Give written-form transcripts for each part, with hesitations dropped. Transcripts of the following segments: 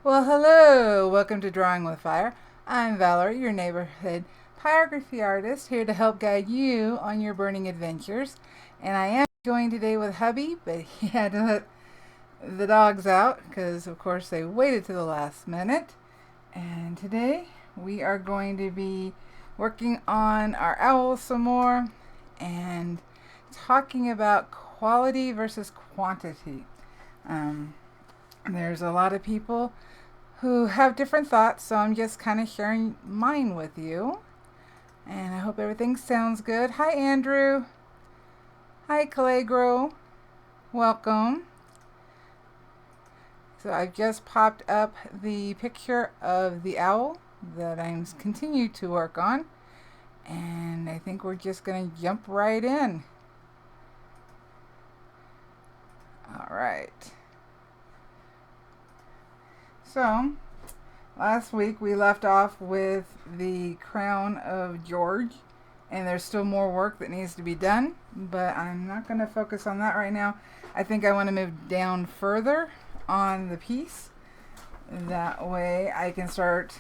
Well, hello! Welcome to Drawing with Fire. I'm Valarie, your neighborhood pyrography artist, here to help guide you on your burning adventures. And I am going today with hubby, but he had to let the dogs out because, of course, they waited to the last minute. And today we are going to be working on our owl some more and talking about quality versus quantity. Um, there's a lot of people who have different thoughts, so I'm just kind of sharing mine with you. And I hope everything sounds good. Hi, Andrew. Hi, Callegro. Welcome. So I've just popped up the picture of the owl that I'm continue to work on. And I think we're just going to jump right in. All right. So, last week we left off with the crown of George, and there's still more work that needs to be done, but I'm not going to focus on that right now. I think I want to move down further on the piece. That way I can start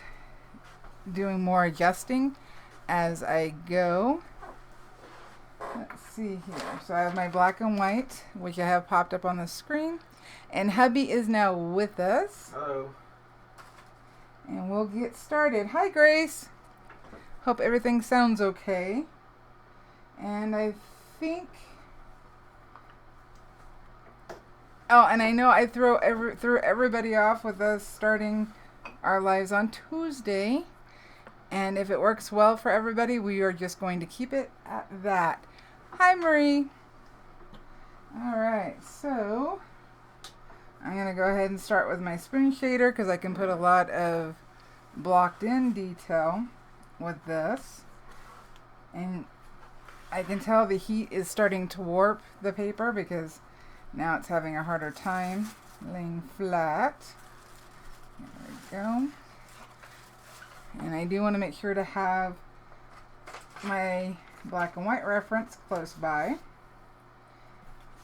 doing more adjusting as I go. Let's see here. So I have my black and white, which I have popped up on the screen, and hubby is now with us. Hello. And we'll get started. Hi, Grace. Hope everything sounds okay. And I think... Oh, and I know I threw everybody off with us starting our lives on Tuesday. And if it works well for everybody, we are just going to keep it at that. Hi, Marie. All right, so... I'm going to go ahead and start with my spoon shader because I can put a lot of blocked in detail with this. And I can tell the heat is starting to warp the paper because now it's having a harder time laying flat. There we go. And I do want to make sure to have my black and white reference close by.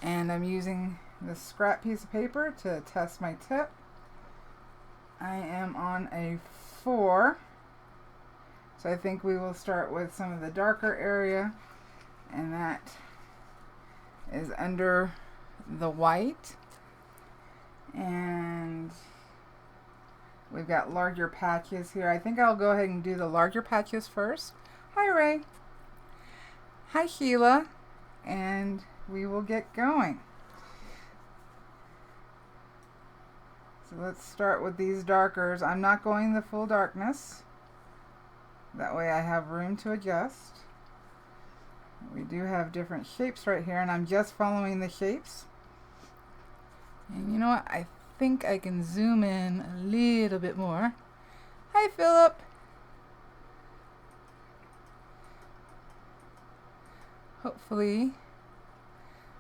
And I'm using this scrap piece of paper to test my tip. I am on a 4. So I think we will start with some of the darker area, and that is under the white. And we've got larger patches here. I think I'll go ahead and do the larger patches first. Hi, Ray. Hi, Sheila. And we will get going. So let's start with these darkers. I'm not going the full darkness. That way I have room to adjust. We do have different shapes right here, and I'm just following the shapes. And you know what? I think I can zoom in a little bit more. Hi, Philip. Hopefully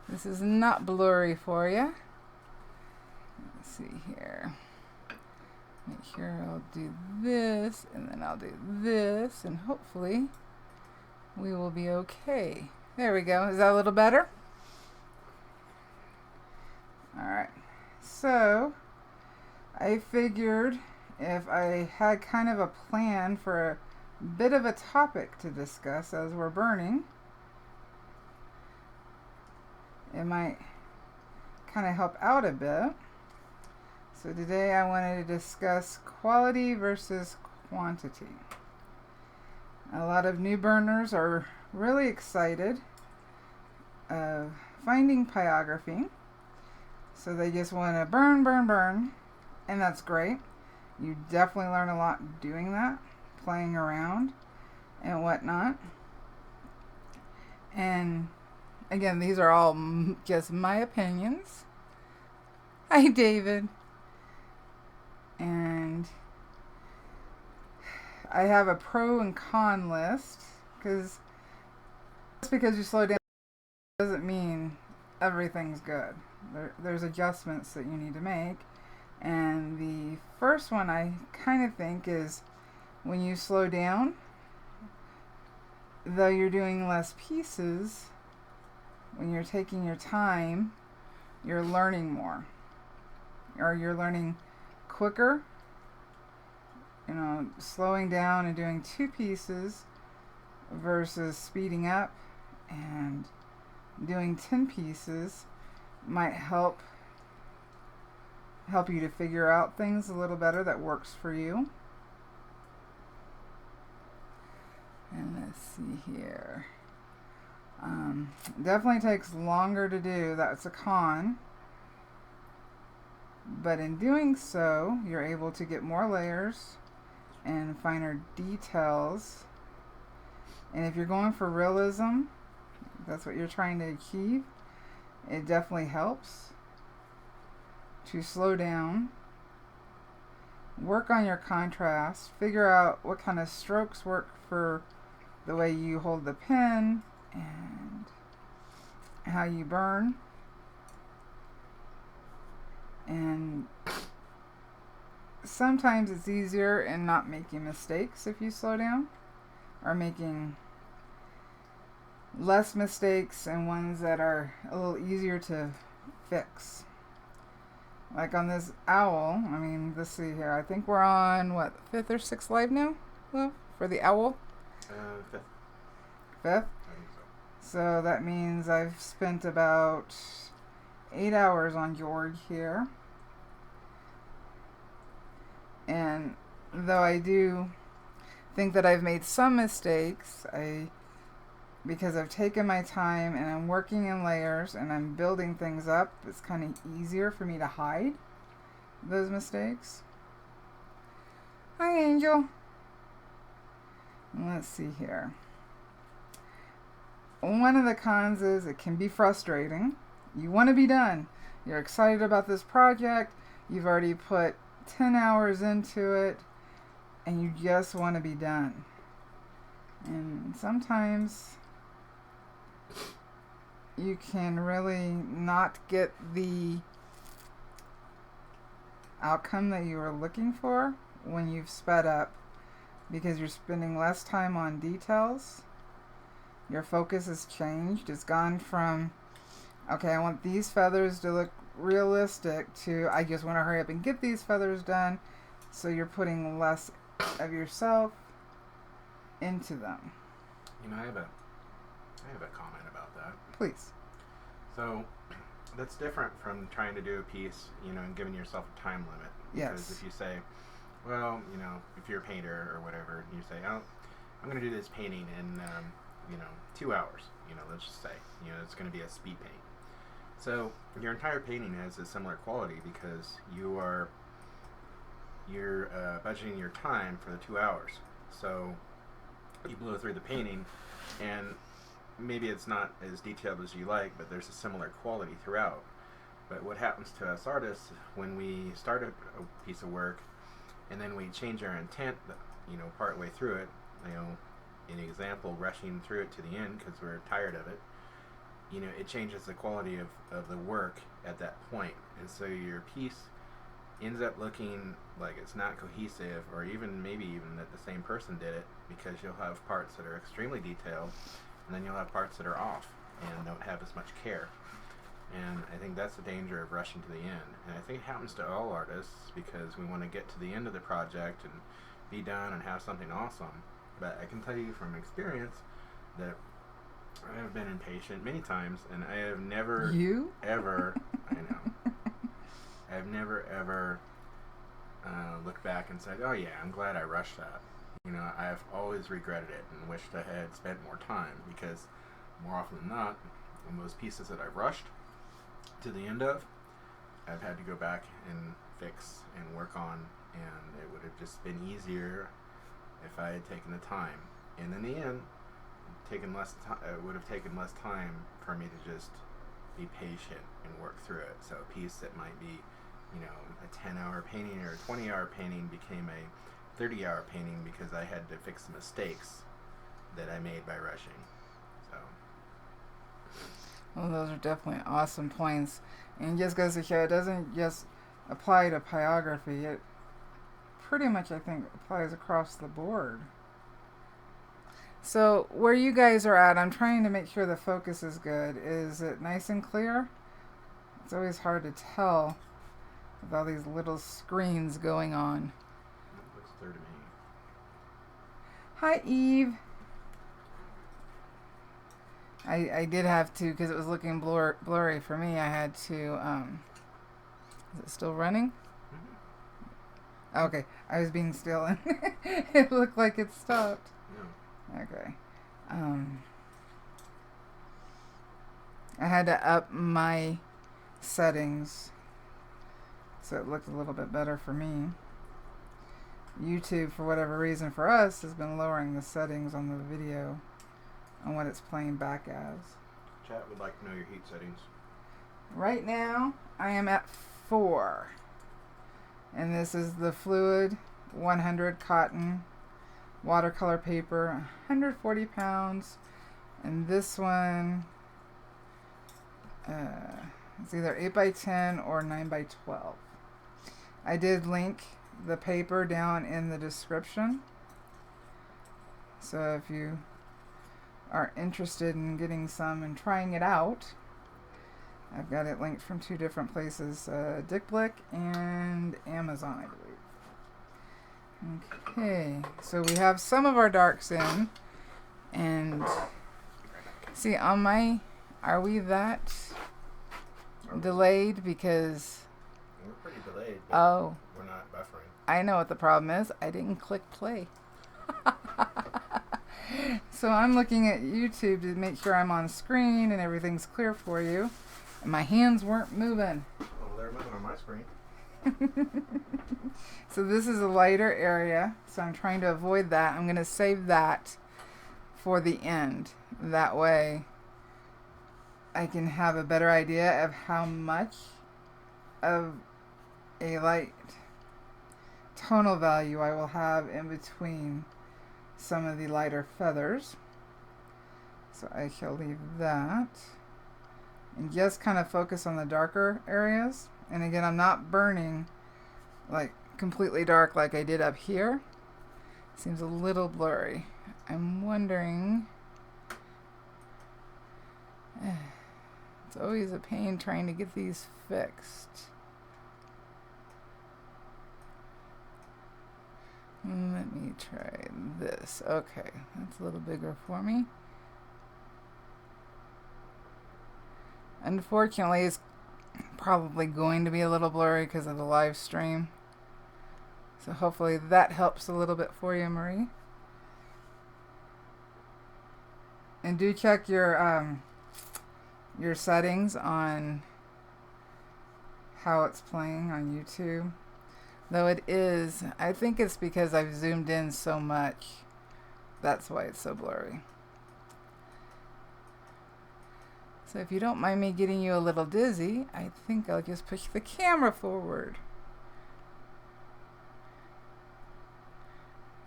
this is not blurry for you. Let's see here. Make sure I'll do this, and then I'll do this, and hopefully we will be okay. There we go. Is that a little better? Alright. So, I figured if I had kind of a plan for a bit of a topic to discuss as we're burning, it might kind of help out a bit. So today I wanted to discuss quality versus quantity. A lot of new burners are really excited of finding pyrography. So they just want to burn, burn, burn. And that's great. You definitely learn a lot doing that, playing around and whatnot. And again, these are all just my opinions. Hi, David. And I have a pro and con list, because just because you slow down doesn't mean everything's good. There's adjustments that you need to make. And the first one I kind of think is when you slow down, though you're doing less pieces, when you're taking your time, you're learning more. Or you're learning quicker slowing down and doing 2 pieces versus speeding up and doing 10 pieces might help you to figure out things a little better that works for you. And let's see here. Definitely takes longer to do. That's a con. But in doing so, you're able to get more layers and finer details. And if you're going for realism, that's what you're trying to achieve, it definitely helps to slow down, work on your contrast, figure out what kind of strokes work for the way you hold the pen and how you burn. And sometimes it's easier in not making mistakes if you slow down, or making less mistakes and ones that are a little easier to fix. Like on this owl, let's see here. I think we're on, 5th or 6th live now, Love, for the owl? 5th. 5th? I think So that means I've spent about 8 hours on George here. And though I do think that I've made some mistakes, because I've taken my time and I'm working in layers and I'm building things up, it's kind of easier for me to hide those mistakes. Hi, Angel. Let's see here. One of the cons is it can be frustrating. You want to be done. You're excited about this project. You've already put 10 hours into it and you just want to be done. And sometimes you can really not get the outcome that you were looking for when you've sped up, because you're spending less time on details. Your focus has changed. It's gone from, okay, I want these feathers to look realistic, to I just want to hurry up and get these feathers done. So you're putting less of yourself into them. I have a comment about that. Please. So that's different from trying to do a piece, and giving yourself a time limit. Because Yes. if you say, well, if you're a painter or whatever, and you say, oh, I'm going to do this painting in, 2 hours. Let's just say, it's going to be a speed paint. So your entire painting has a similar quality because you're budgeting your time for the 2 hours. So you blow through the painting, and maybe it's not as detailed as you like, but there's a similar quality throughout. But what happens to us artists when we start a piece of work and then we change our intent, part way through it, an example, rushing through it to the end because we're tired of it, it changes the quality of the work at that point. And so your piece ends up looking like it's not cohesive, or maybe even that the same person did it, because you'll have parts that are extremely detailed and then you'll have parts that are off and don't have as much care. And I think that's the danger of rushing to the end. And I think it happens to all artists because we want to get to the end of the project and be done and have something awesome. But I can tell you from experience that I have been impatient many times, and I have never ever I know I've never ever looked back and said, oh yeah, I'm glad I rushed that. I've always regretted it and wished I had spent more time, because more often than not, in those pieces that I rushed to the end of, I've had to go back and fix and work on, and it would have just been easier if I had taken the time. And in the end, it would have taken less time for me to just be patient and work through it. So a piece that might be, a 10-hour painting or a 20-hour painting became a 30-hour painting because I had to fix the mistakes that I made by rushing. So. Well, those are definitely awesome points. And just goes to show, it doesn't just apply to pyrography. It pretty much, I think, applies across the board. So where you guys are at, I'm trying to make sure the focus is good. Is it nice and clear? It's always hard to tell with all these little screens going on. It looks clear to me. Hi, Eve. I did have to, because it was looking blurry for me, I had to, is it still running? Mm-hmm. Okay, I was being still and it looked like it stopped. No. Okay. I had to up my settings so it looked a little bit better for me. YouTube, for whatever reason, for us, has been lowering the settings on the video on what it's playing back as. Chat would like to know your heat settings. Right now, I am at 4. And this is the fluid 100 cotton watercolor paper, 140 pounds. And this one, it's either 8x10 or 9x12. I did link the paper down in the description. So if you are interested in getting some and trying it out, I've got it linked from 2 different places, Dick Blick and Amazon, I believe. Okay, so we have some of our darks in, and see on my, are we that delayed? Because we're pretty delayed. Oh, we're not buffering. I know what the problem is. I didn't click play. So I'm looking at YouTube to make sure I'm on screen and everything's clear for you. And my hands weren't moving. Oh, they're moving on my screen. So this is a lighter area, so I'm trying to avoid that. I'm going to save that for the end. That way I can have a better idea of how much of a light tonal value I will have in between some of the lighter feathers. So I shall leave that and just kind of focus on the darker areas. And again, I'm not burning like completely dark like I did up here. Seems a little blurry. I'm wondering, it's always a pain trying to get these fixed. Let me try this. Okay, that's a little bigger for me. Unfortunately, it's probably going to be a little blurry because of the live stream. So hopefully that helps a little bit for you, Marie. And do check your settings on how it's playing on YouTube. Though it is, I think it's because I've zoomed in so much. That's why it's so blurry. So if you don't mind me getting you a little dizzy, I think I'll just push the camera forward.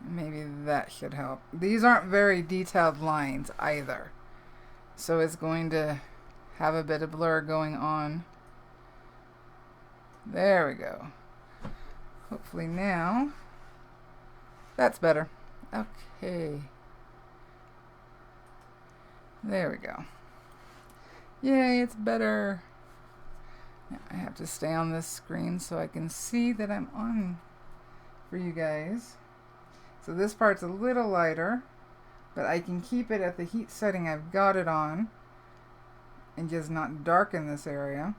Maybe that should help. These aren't very detailed lines either. So it's going to have a bit of blur going on. There we go. Hopefully now that's better. Okay. There we go. Yay, it's better. Now I have to stay on this screen so I can see that I'm on for you guys. So this part's a little lighter, but I can keep it at the heat setting I've got it on and just not darken this area.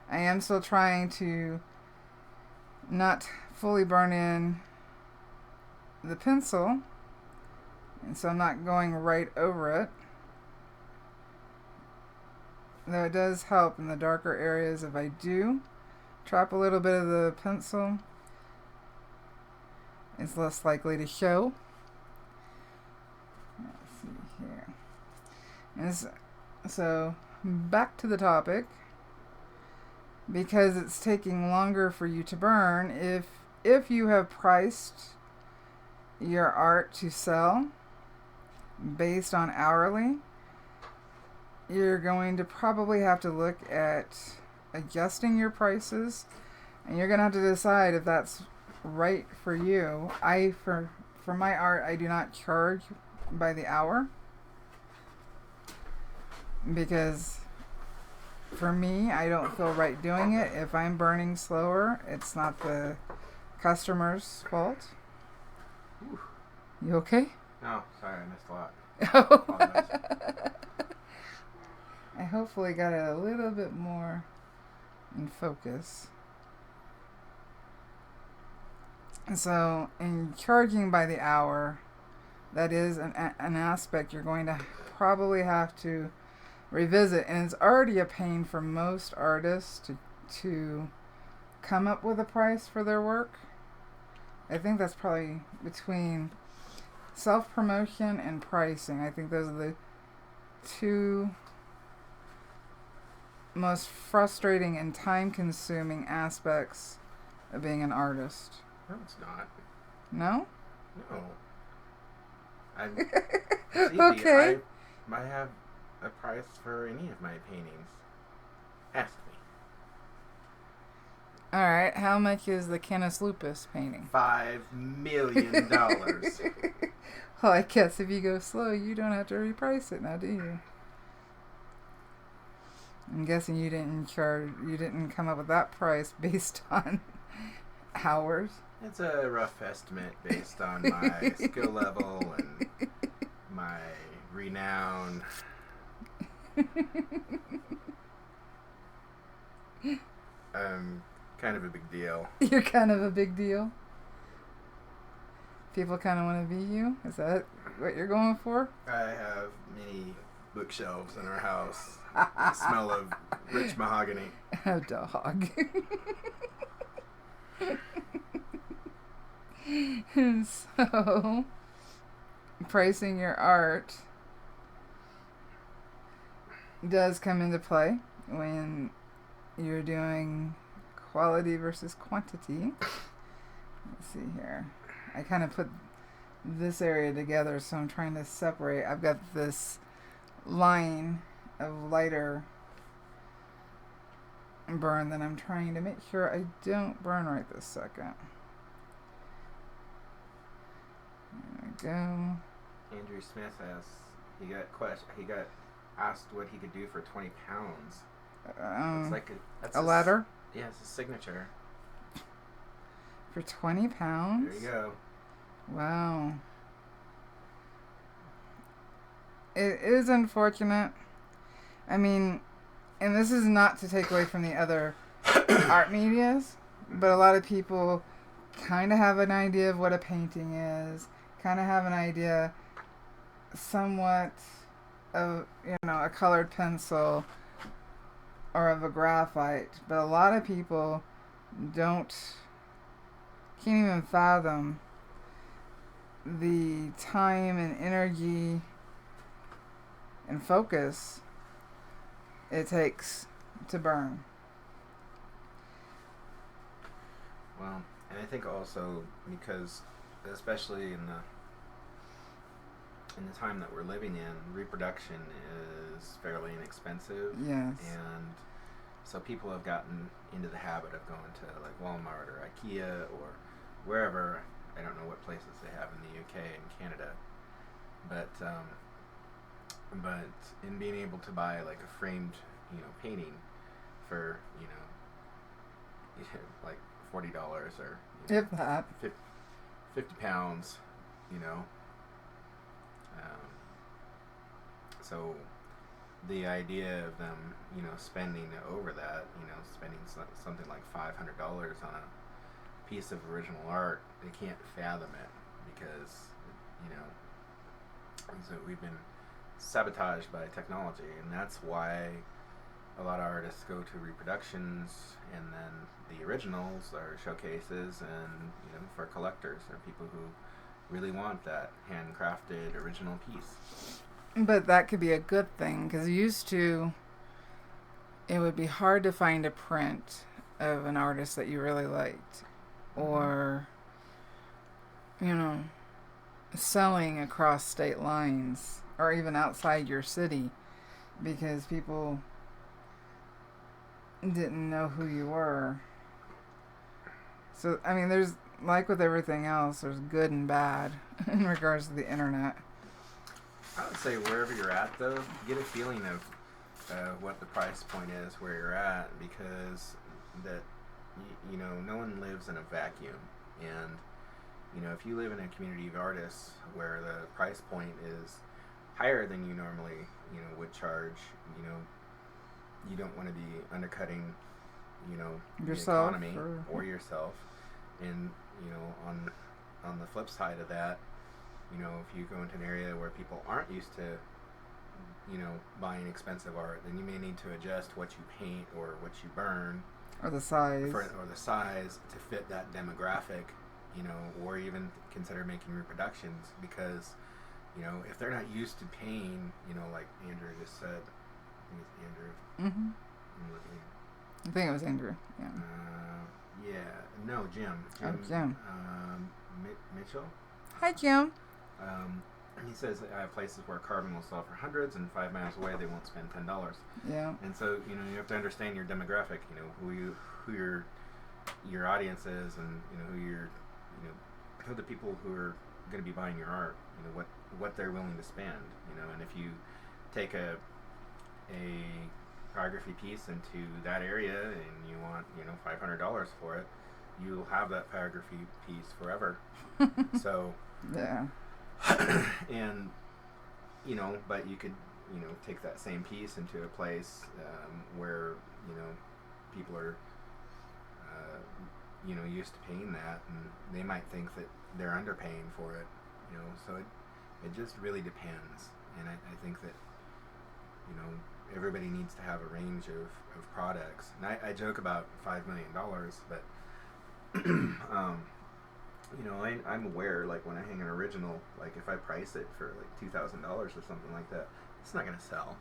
I am still trying to not fully burn in the pencil, and so I'm not going right over it. Though it does help in the darker areas if I do trap a little bit of the pencil. It's less likely to show. Let's see here. And so back to the topic. Because it's taking longer for you to burn, if you have priced your art to sell based on hourly, you're going to probably have to look at adjusting your prices, and you're going to have to decide if that's right for you. For my art, I do not charge by the hour, because for me, I don't feel right doing it. If I'm burning slower, it's not the customer's fault. You okay? Oh, sorry, I missed a lot. Oh. I hopefully got it a little bit more in focus. So, in charging by the hour, that is an aspect you're going to probably have to revisit. And it's already a pain for most artists to come up with a price for their work. I think that's probably between self-promotion and pricing. I think those are the two most frustrating and time-consuming aspects of being an artist. No, it's not. No? No. It's easy. Okay. I have a price for any of my paintings. Has to be. All right. How much is the Canis Lupus painting? $5 million. Well, I guess if you go slow, you don't have to reprice it now, do you? I'm guessing you didn't come up with that price based on hours. It's a rough estimate based on my skill level and my renown. I'm kind of a big deal. You're kind of a big deal? People kind of want to be you? Is that what you're going for? I have many bookshelves in our house. The smell of rich mahogany. A dog. So, pricing your art does come into play when you're doing quality versus quantity. Let's see here. I kind of put this area together, so I'm trying to separate. I've got this line of lighter burn that I'm trying to make sure I don't burn right this second. There we go. Andrew Smith he got asked what he could do for 20 pounds. It's like a ladder? Yeah, it's a signature. For 20 pounds? There you go. Wow. It is unfortunate. I mean, and this is not to take away from the other art medias, but a lot of people kind of have an idea of what a painting is, kind of have an idea somewhat of, a colored pencil or of a graphite, but a lot of people can't even fathom the time and energy and focus it takes to burn. Well, and I think also because, especially in the time that we're living in, reproduction is fairly inexpensive. Yes. And so people have gotten into the habit of going to like Walmart or IKEA or wherever. I don't know what places they have in the UK and Canada, but in being able to buy like a framed, painting for, like $40 or If that. 50 pounds, so the idea of them, spending over that, spending something like $500 on a piece of original art, they can't fathom it because, so we've been sabotaged by technology, and that's why a lot of artists go to reproductions, and then the originals are showcases, and for collectors or people who really want that handcrafted original piece. But that could be a good thing, because it would be hard to find a print of an artist that you really liked, or selling across state lines or even outside your city, because people didn't know who you were. So, I mean, there's, like with everything else, there's good and bad in regards to the internet. I would say wherever you're at, though, get a feeling of what the price point is where you're at, because that no one lives in a vacuum, and you know, if you live in a community of artists where the price point is higher than you normally, you know, would charge, you know, you don't want to be undercutting, you know, yourself the economy or yourself. And, you know, on the flip side of that, you know, if you go into an area where people aren't used to, you know, buying expensive art, then you may need to adjust what you paint or what you burn, or the size, or the size to fit that demographic, you know, or even consider making reproductions, because, you know, if they're not used to paying, you know, like Andrew just said, I think it's Andrew. Mm-hmm. I think it was Andrew. Yeah. No, Jim. Oh, Jim. Mitchell. Hi, Jim. He says I have places where carbon will sell for hundreds, and 5 miles away they won't spend $10. Yeah. And so, you know, you have to understand your demographic. You know, who your audience is, and you know who the people who are going to be buying your art. You know what they're willing to spend. You know, and if you take a pyrography piece into that area and you want, you know, $500 for it, you'll have that pyrography piece forever. So yeah. And, you know, but you could, you know, take that same piece into a place where, you know, people are, you know, used to paying that, and they might think that they're underpaying for it, you know, so it just really depends. And I think that, you know, everybody needs to have a range of products. And I joke about $5 million, but, you know, I'm aware, like, when I hang an original, like, if I price it for, like, $2,000 or something like that, it's not going to sell,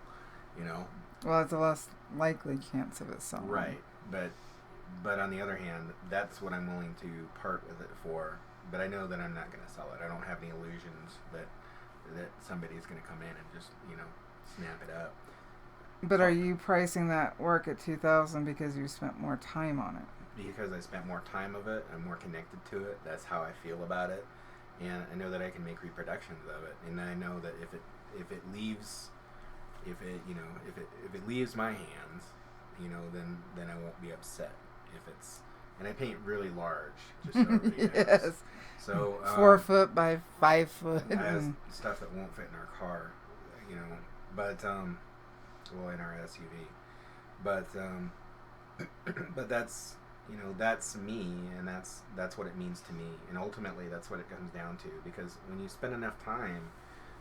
you know? Well, it's a less likely chance of it selling. Right, but on the other hand, that's what I'm willing to part with it for. But I know that I'm not going to sell it. I don't have any illusions that somebody's going to come in and just, you know, snap it up. But are you pricing that work at $2,000 because you spent more time on it? Because I spent more time of it, I'm more connected to it. That's how I feel about it, and I know that I can make reproductions of it. And I know that if it leaves my hands, you know, then I won't be upset. And I paint really large, just so everybody yes. knows. So 4 foot by 5 foot. I have stuff that won't fit in our car, you know, but well, in our SUV, but that's, you know, that's me, and that's what it means to me, and ultimately that's what it comes down to. Because when you spend enough time,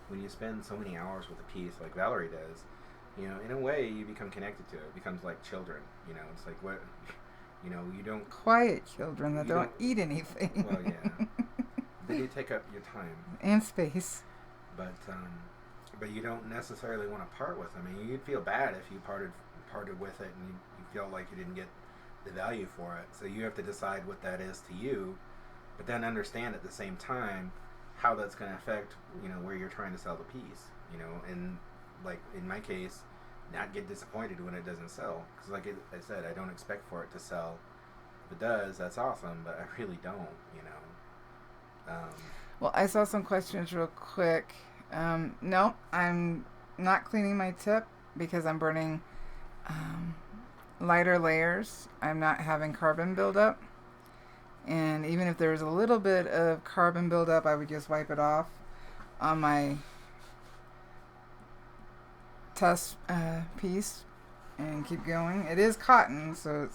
when you spend so many hours with a piece like Valarie does, you know, in a way you become connected to it. It becomes like children, you know. It's like, what, you know, you don't quiet children that don't eat anything. Well, yeah, they do take up your time and space, but you don't necessarily want to part with them. I mean, you'd feel bad if you parted with it and you felt like you didn't get the value for it. So you have to decide what that is to you, but then understand at the same time how that's going to affect, you know, where you're trying to sell the piece, you know. And like in my case, not get disappointed when it doesn't sell, because like I said, I don't expect for it to sell. If it does, that's awesome, but I really don't, you know. Well, I saw some questions real quick. No, I'm not cleaning my tip because I'm burning lighter layers. I'm not having carbon buildup. And even if there's a little bit of carbon buildup, I would just wipe it off on my test piece and keep going. It is cotton, so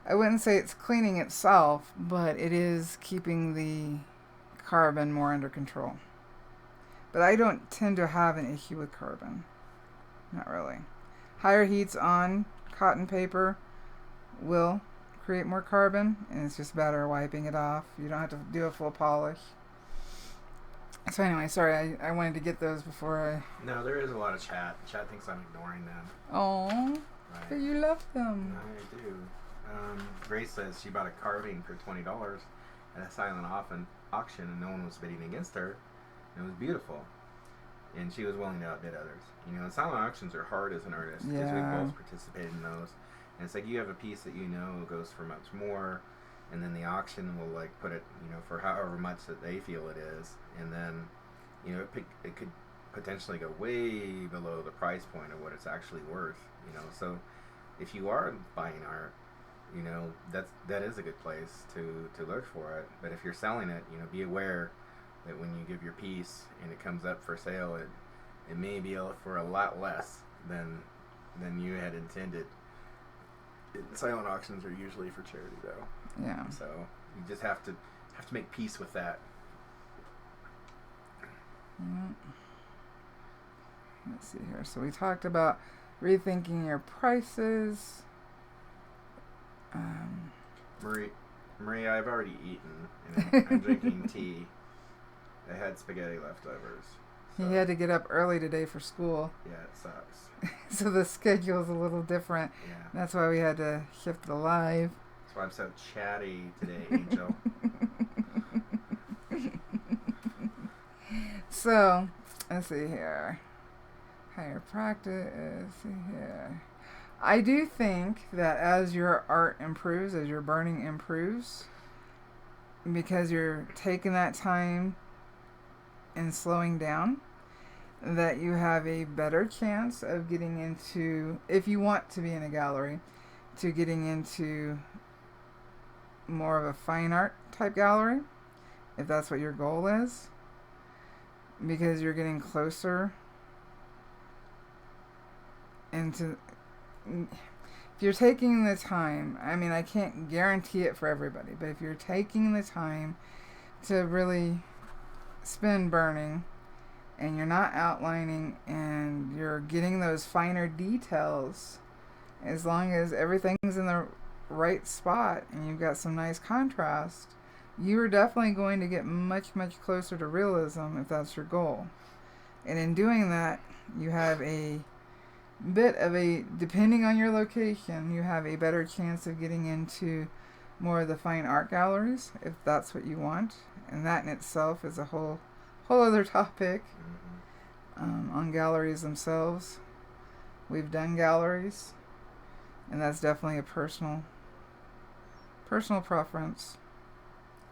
I wouldn't say it's cleaning itself, but it is keeping the carbon more under control. But I don't tend to have an issue with carbon. Not really. Higher heats on cotton paper will create more carbon, and it's just better wiping it off. You don't have to do a full polish. So anyway, sorry, I wanted to get those before I... No, there is a lot of chat. Chat thinks I'm ignoring them. Oh, right. But you love them. I do. Grace says she bought a carving for $20 at a silent auction, and no one was bidding against her. It was beautiful, and she was willing to outbid others. You know, and silent auctions are hard as an artist, because we've both participated in those. And it's like you have a piece that you know goes for much more, and then the auction will like put it, you know, for however much that they feel it is, and then, you know, it could potentially go way below the price point of what it's actually worth. You know, so if you are buying art, that is a good place to look for it. But if you're selling it, be aware that when you give your piece and it comes up for sale, it may be for a lot less than you had intended. Silent auctions are usually for charity, though. Yeah. So you just have to make peace with that. Yeah. Let's see here. So we talked about rethinking your prices. Marie, I've already eaten, and I'm drinking tea. I had spaghetti leftovers. So. He had to get up early today for school. Yeah, it sucks. So the schedule's a little different. Yeah. That's why we had to shift the live. That's why I'm so chatty today, Angel. So, let's see here. Higher practice. Let's see here. I do think that as your art improves, as your burning improves, because you're taking that time and slowing down, that you have a better chance of getting into, if you want to be in a gallery, to getting into more of a fine art type gallery, if that's what your goal is, because you're getting closer into, if you're taking the time, I mean, I can't guarantee it for everybody, but if you're taking the time to really spend burning, and you're not outlining, and you're getting those finer details, as long as everything's in the right spot and you've got some nice contrast, you are definitely going to get much, much closer to realism if that's your goal. And in doing that, you have a bit of a, depending on your location, you have a better chance of getting into more of the fine art galleries, if that's what you want. And that in itself is a whole other topic. On galleries themselves. We've done galleries, and that's definitely a personal preference,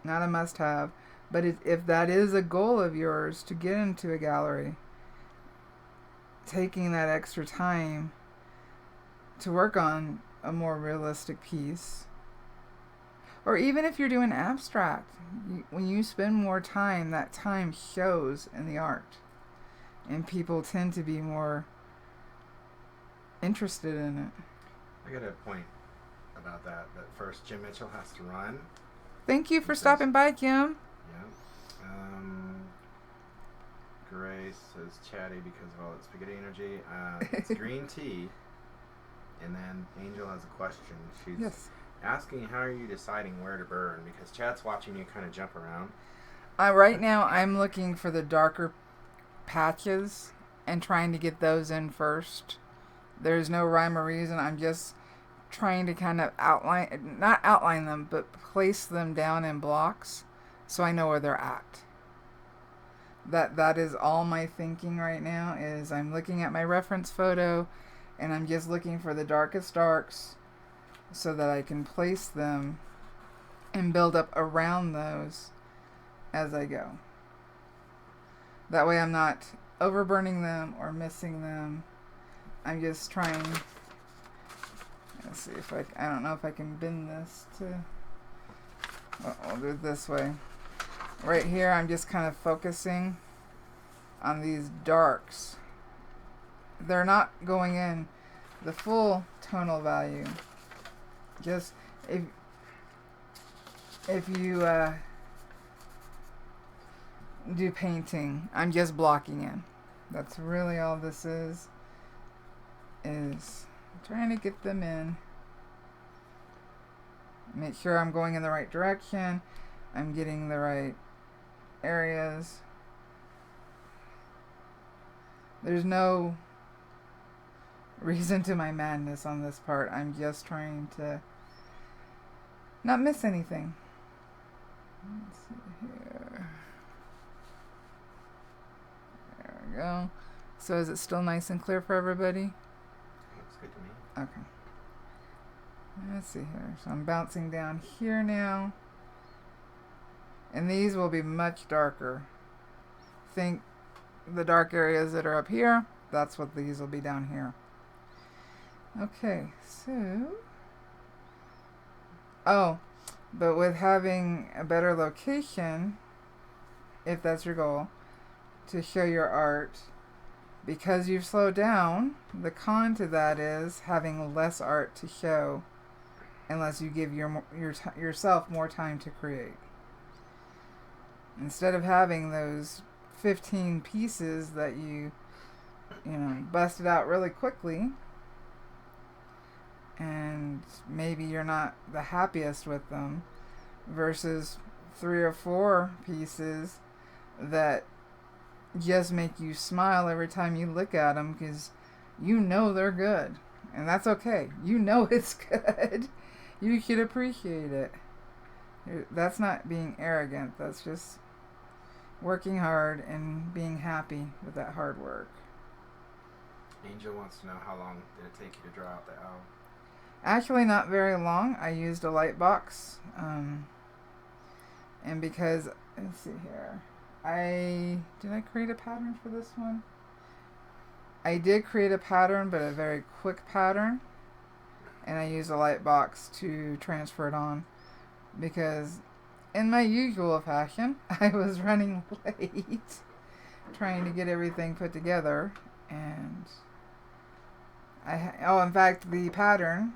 not a must-have. But if that is a goal of yours to get into a gallery, taking that extra time to work on a more realistic piece, or even if you're doing abstract, when you spend more time, that time shows in the art. And people tend to be more interested in it. I got a point about that, but first, Jim Mitchell has to run. Thank you for stopping by, Jim. Yeah. Grace is chatty because of all that spaghetti energy. It's green tea. And then Angel has a question. She's asking, how are you deciding where to burn? Because Chad's watching you kind of jump around. Right now, I'm looking for the darker patches and trying to get those in first. There's no rhyme or reason. I'm just trying to kind of not outline them, but place them down in blocks so I know where they're at. That is all my thinking right now, is I'm looking at my reference photo and I'm just looking for the darkest darks so that I can place them and build up around those as I go. That way I'm not overburning them or missing them. I'm just trying, let's see if I don't know if I can bend this to, I'll do it this way. Right here I'm just kind of focusing on these darks. They're not going in the full tonal value. Just if you do painting, I'm just blocking in. That's really all this is trying to get them in. Make sure I'm going in the right direction. I'm getting the right areas. There's no reason to my madness on this part. I'm just trying to not miss anything. Let's see here. There we go. So is it still nice and clear for everybody? Looks good to me. Okay. Let's see here. So I'm bouncing down here now. And these will be much darker. Think the dark areas that are up here, that's what these will be down here. Okay, so Oh, but with having a better location, if that's your goal, to show your art, because you've slowed down, the con to that is having less art to show unless you give yourself more time to create. Instead of having those 15 pieces that you know, busted out really quickly, and maybe you're not the happiest with them, versus 3 or 4 pieces that just make you smile every time you look at them because you know they're good. And that's okay. You know it's good. You should appreciate it. That's not being arrogant. That's just working hard and being happy with that hard work. Angel wants to know how long did it take you to draw out the owl? Actually, not very long. I used a light box. And because, let's see here. Did I create a pattern for this one? I did create a pattern, but a very quick pattern. And I used a light box to transfer it on. Because in my usual fashion, I was running late trying to get everything put together. And in fact, the pattern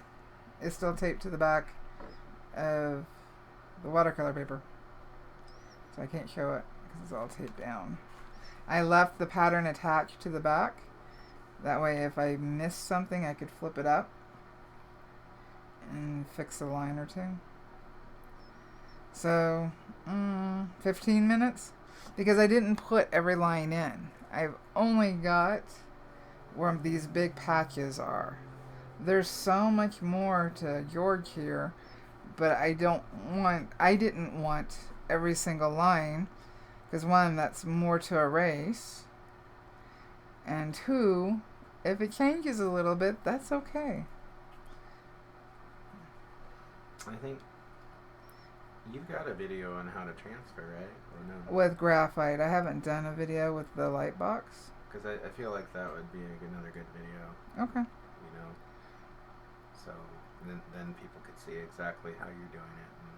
is still taped to the back of the watercolor paper. So I can't show it because it's all taped down. I left the pattern attached to the back. That way if I missed something, I could flip it up and fix a line or two. So, 15 minutes? Because I didn't put every line in. I've only got where these big patches are. There's so much more to George here, but I didn't want every single line, because one, that's more to erase, and two, if it changes a little bit, that's okay. I think you've got a video on how to transfer, right? Or no? With graphite. I haven't done a video with the light box. Because I feel like that would be another good video. Okay. You know? So then people could see exactly how you're doing it and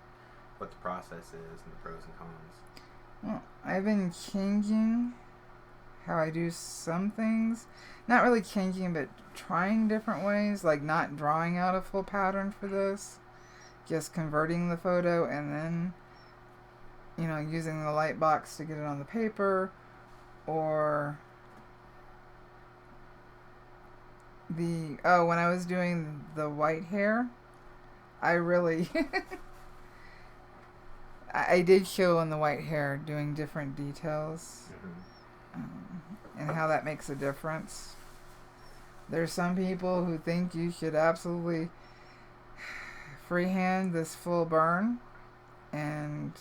what the process is and the pros and cons. Well, I've been changing how I do some things. Not really changing, but trying different ways. Like not drawing out a full pattern for this. Just converting the photo and then, you know, using the light box to get it on the paper. Or when I was doing the white hair, I really I did show on the white hair doing different details, and how that makes a difference. There's some people who think you should absolutely freehand this full burn, and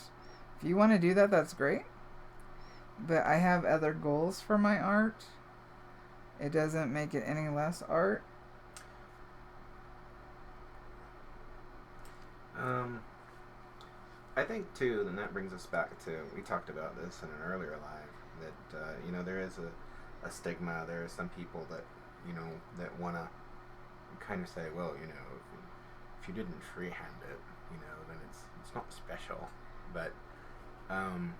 if you want to do that, that's great. But I have other goals for my art. It doesn't make it any less art. I think too, and that brings us back to, we talked about this in an earlier live, that you know, there is a stigma. There are some people that, you know, that want to kind of say, well, you know, if you didn't freehand it, you know, then it's not special. But I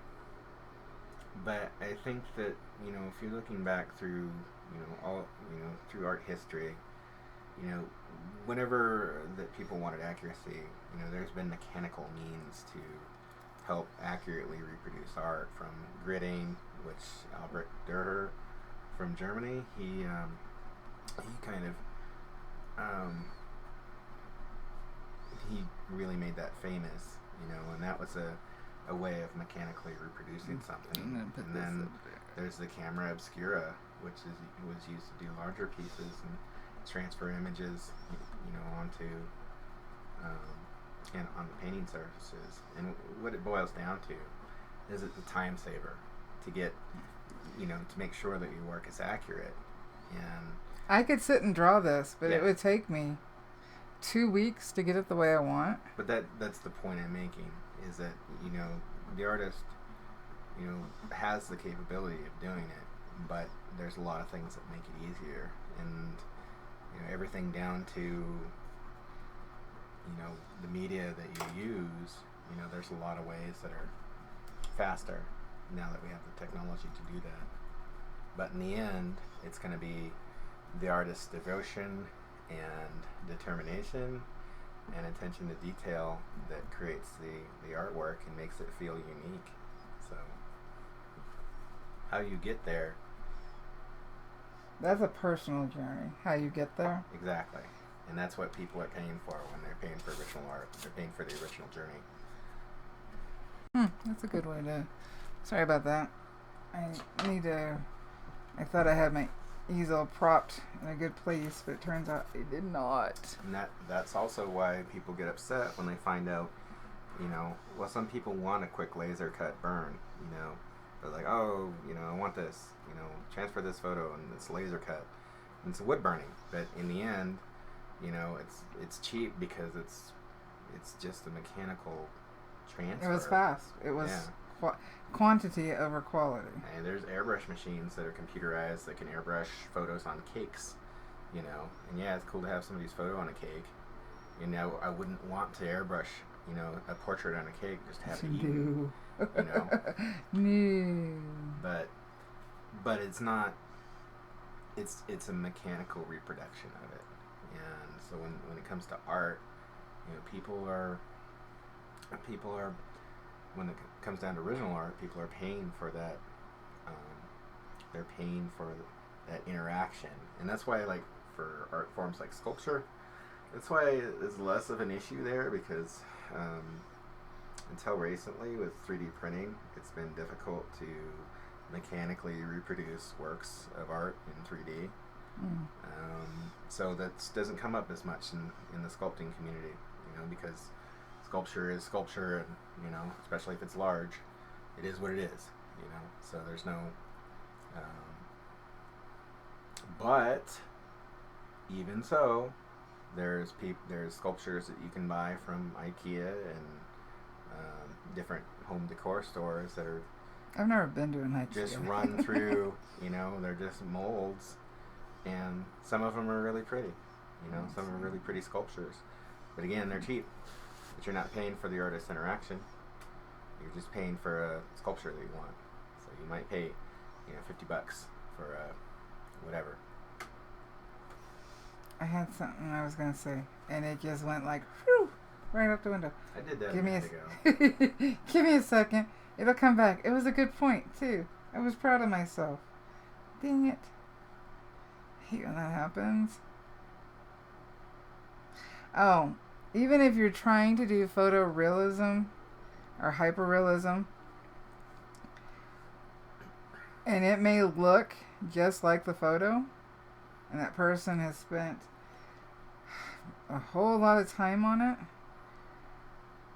think that, you know, if you're looking back through, you know, all, you know, through art history, you know, whenever that people wanted accuracy, you know, there's been mechanical means to help accurately reproduce art, from gridding, which Albert Dürer from Germany, he kind of he really made that famous, you know, and that was a way of mechanically reproducing something. And then there's the camera obscura, which was used to do larger pieces and transfer images, you know, onto and on the painting surfaces. And what it boils down to is it's a time saver to get, you know, to make sure that your work is accurate. And I could sit and draw this, but it would take me 2 weeks to get it the way I want. But that's the point I'm making, is that, you know, the artist, you know, has the capability of doing it, but there's a lot of things that make it easier. And, you know, everything down to, the media that you use, there's a lot of ways that are faster now that we have the technology to do that. But in the end, it's going to be the artist's devotion and determination and attention to detail that creates the artwork and makes it feel unique. So how you get there. That's a personal journey, how you get there. Exactly. And that's what people are paying for when they're paying for original art. They're paying for the original journey. That's a good way to... Sorry about that. I thought I had my easel propped in a good place, but it turns out it did not. And that's also why people get upset when they find out, well, some people want a quick laser cut burn, They're like, oh, I want this, transfer this photo and it's laser cut. And it's wood burning. But in the end, it's cheap because it's just a mechanical transfer. It was fast. It was quantity over quality. And there's airbrush machines that are computerized that can airbrush photos on cakes, And yeah, it's cool to have somebody's photo on a cake. I wouldn't want to airbrush, a portrait on a cake just to have it eaten. No. But it's not. It's a mechanical reproduction of it, and so when it comes to art, people are when it comes down to original art, people are paying for that. They're paying for that interaction, and that's why, like, for art forms like sculpture, that's why it's less of an issue there, because until recently with 3D printing, it's been difficult to mechanically reproduce works of art in 3D. So that doesn't come up as much in the sculpting community, because sculpture is sculpture, and especially if it's large, it is what it is, so there's no but even so, there's sculptures that you can buy from IKEA and different home decor stores that are I've never been to an IKEA. Just run through, they're just molds, and some of them are really pretty, some are really pretty sculptures. But again, they're cheap. But you're not paying for the artist interaction. You're just paying for a sculpture that you want. So you might pay, $50 for whatever. I had something I was gonna say, and it just went like, whew, right out the window. I did that Give a me minute ago. Give me a second. It'll come back. It was a good point, too. I was proud of myself. Dang it. I hate when that happens. Oh, even if you're trying to do photorealism or hyperrealism, and it may look just like the photo, and that person has spent a whole lot of time on it,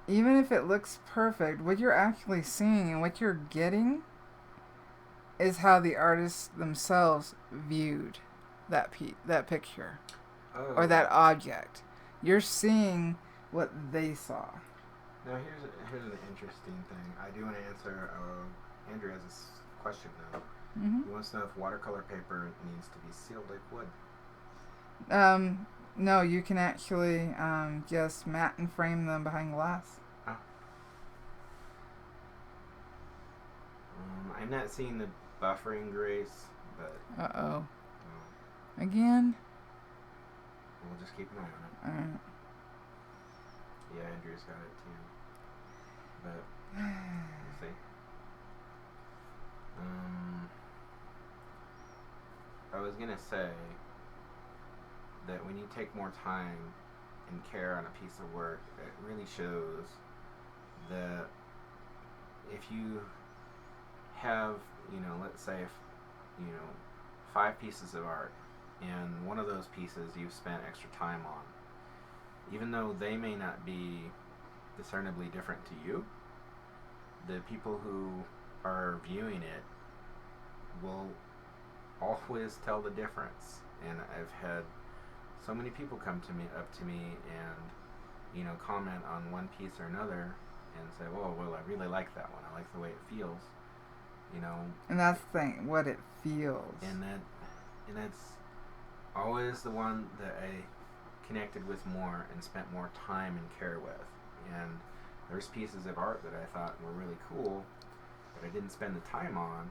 even if it looks perfect, what you're actually seeing and what you're getting is how the artists themselves viewed that picture or that object. You're seeing what they saw. Now here's an interesting thing. I do want to answer Andrew has this question though. Mm-hmm. He wants to know if watercolor paper needs to be sealed like wood. No, you can actually just matte and frame them behind glass. Oh. I'm not seeing the buffering grace, but... Uh-oh. Again? We'll just keep an eye on it. Alright. Yeah, Andrew's got it too. But, we'll see. I was gonna say that when you take more time and care on a piece of work, it really shows that if you have, let's say, 5 pieces of art, and one of those pieces you've spent extra time on, even though they may not be discernibly different to you, the people who are viewing it will always tell the difference. And I've had so many people come up to me and comment on one piece or another and say, well, I really like that one. I like the way it feels. And that's the thing, what it feels. And that's always the one that I connected with more and spent more time and care with. And there's pieces of art that I thought were really cool that I didn't spend the time on,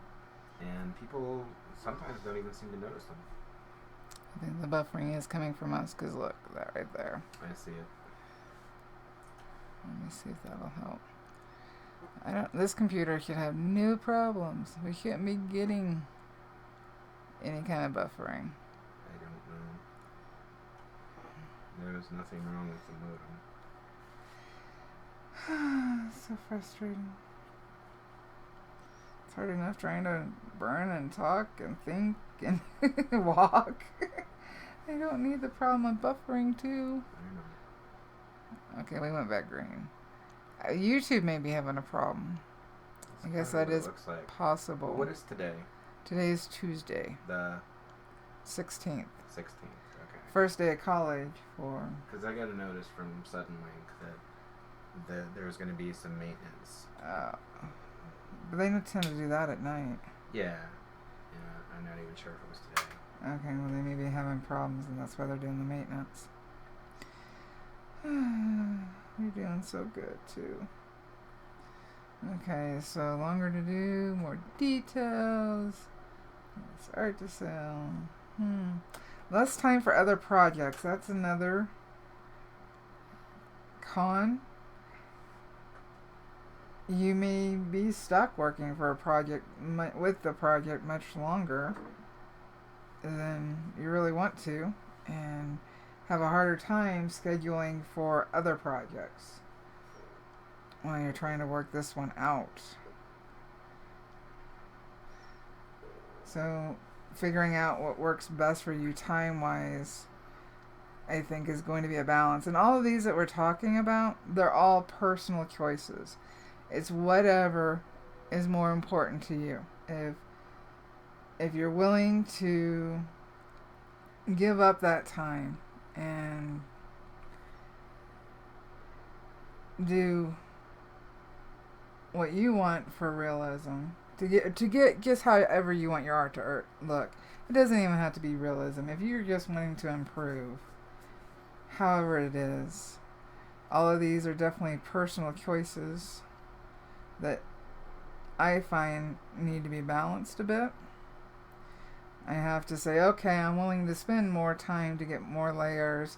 and people sometimes don't even seem to notice them. I think the buffering is coming from us, because look, that right there. I see it. Let me see if that'll help. This computer should have no problems. We shouldn't be getting any kind of buffering. I don't know. There's nothing wrong with the modem. So frustrating. It's hard enough trying to burn and talk and think and walk. I don't need the problem of buffering too. I know. Okay, we went back green. YouTube may be having a problem. That's I guess kinda that what is it looks like. possible. Well, what is today? Today is Tuesday, The 16th. 16th. Okay. First day of college for... Because I got a notice from Suddenlink that there's going to be some maintenance. But they tend to do that at night. Yeah. I'm not even sure if it was today. Okay, well they may be having problems and that's why they're doing the maintenance. You're doing so good too. Okay, so longer to do, more details. It's art to sell. Less time for other projects. That's another con. You may be stuck working for a project with the project much longer than you really want to, and have a harder time scheduling for other projects when you're trying to work this one out. So figuring out what works best for you time-wise, I think, is going to be a balance. And all of these that we're talking about, they're all personal choices. It's whatever is more important to you. If you're willing to give up that time and do what you want for realism, to get just however you want your art to look. It doesn't even have to be realism. If you're just wanting to improve, however it is, all of these are definitely personal choices that I find need to be balanced a bit. I have to say, okay, I'm willing to spend more time to get more layers,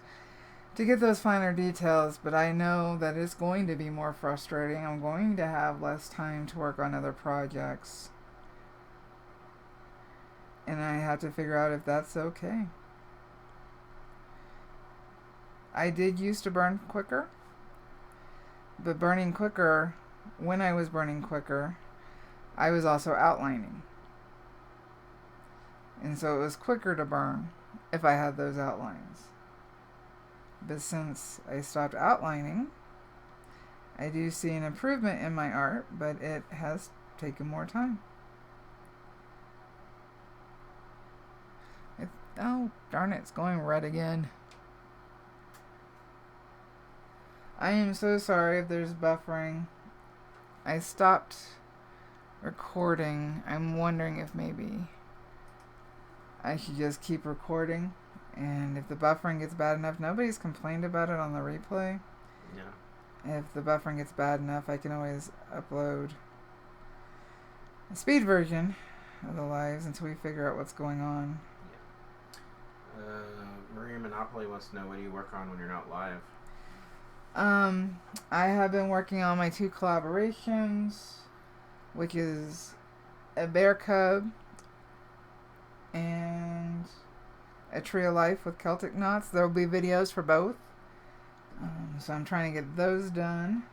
to get those finer details, but I know that it's going to be more frustrating. I'm going to have less time to work on other projects. And I have to figure out if that's okay. I did used to burn quicker, but burning quicker, when I was burning quicker, I was also outlining. And so it was quicker to burn if I had those outlines. But since I stopped outlining, I do see an improvement in my art, but it has taken more time. Oh, darn it, it's going red again. I am so sorry if there's buffering. I stopped recording. I'm wondering if maybe I should just keep recording. And if the buffering gets bad enough, nobody's complained about it on the replay. Yeah. If the buffering gets bad enough, I can always upload a speed version of the lives until we figure out what's going on. Yeah. Maria Monopoly wants to know, what do you work on when you're not live? I have been working on my 2 collaborations, which is a bear cub and a tree of life with Celtic knots. There will be videos for both. So I'm trying to get those done.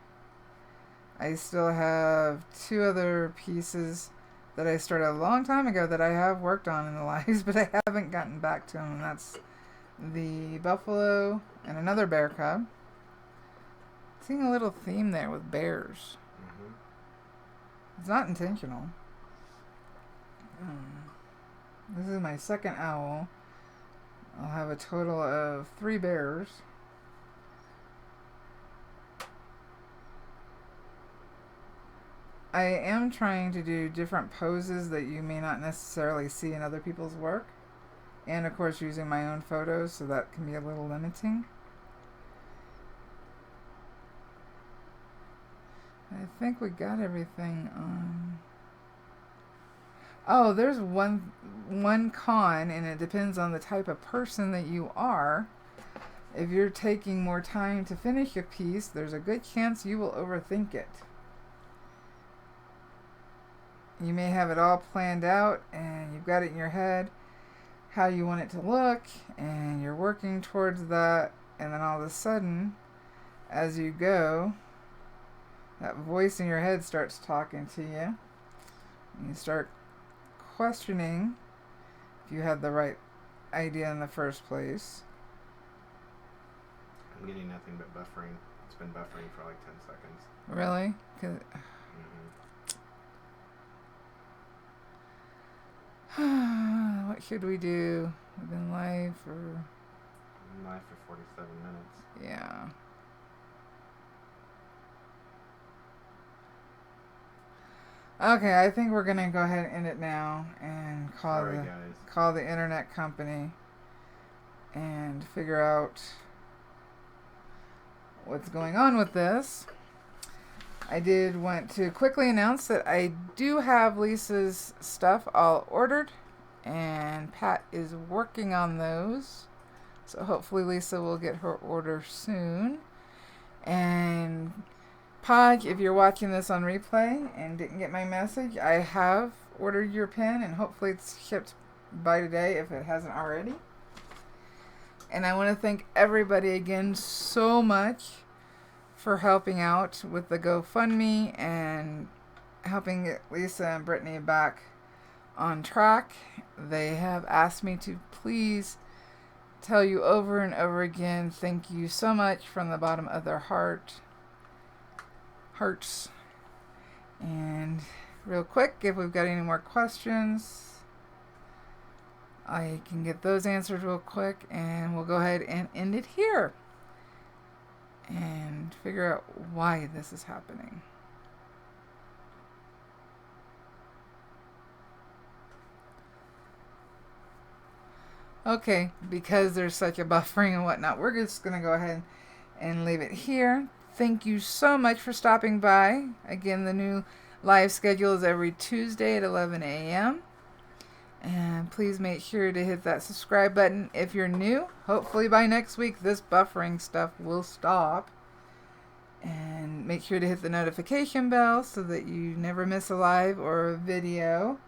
I still have 2 other pieces that I started a long time ago that I have worked on in the lives, but I haven't gotten back to them. And that's the buffalo and another bear cub. Seeing a little theme there with bears. Mm-hmm. It's not intentional. This is my second owl. I'll have a total of 3 bears. I am trying to do different poses that you may not necessarily see in other people's work. And of course using my own photos, so that can be a little limiting. I think we got everything on. Oh, there's one con, and it depends on the type of person that you are. If you're taking more time to finish a piece, there's a good chance you will overthink it. You may have it all planned out and you've got it in your head how you want it to look, and you're working towards that, and then all of a sudden, as you go, that voice in your head starts talking to you. And you start questioning if you had the right idea in the first place. I'm getting nothing but buffering. It's been buffering for like 10 seconds. Really? What should we do? We've been live for... I'm live for 47 minutes. Yeah. Okay, I think we're going to go ahead and end it now and call the internet company and figure out what's going on with this. I did want to quickly announce that I do have Lisa's stuff all ordered, and Pat is working on those. So hopefully Lisa will get her order soon. And Podge, if you're watching this on replay and didn't get my message, I have ordered your pen, and hopefully it's shipped by today if it hasn't already. And I want to thank everybody again so much for helping out with the GoFundMe and helping get Lisa and Brittany back on track. They have asked me to please tell you over and over again, thank you so much from the bottom of their hearts. And real quick, if we've got any more questions, I can get those answered real quick, and we'll go ahead and end it here and figure out why this is happening. Okay, because there's such a buffering and whatnot, we're just going to go ahead and leave it here. Thank you so much for stopping by. Again, the new live schedule is every Tuesday at 11 a.m. And please make sure to hit that subscribe button if you're new. Hopefully by next week this buffering stuff will stop. And make sure to hit the notification bell so that you never miss a live or a video.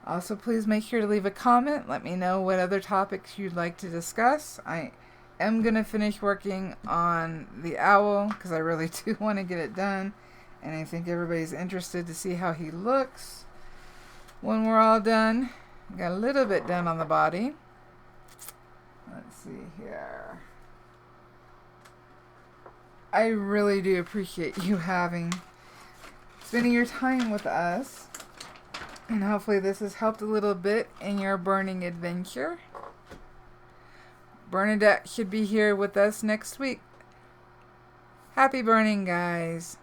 Also, please make sure to leave a comment. Let me know what other topics you'd like to discuss. I am going to finish working on the owl because I really do want to get it done. And I think everybody's interested to see how he looks when we're all done. Got a little bit done on the body. Let's see here. I really do appreciate you spending your time with us. And hopefully this has helped a little bit in your burning adventure. Bernadette should be here with us next week. Happy burning, guys.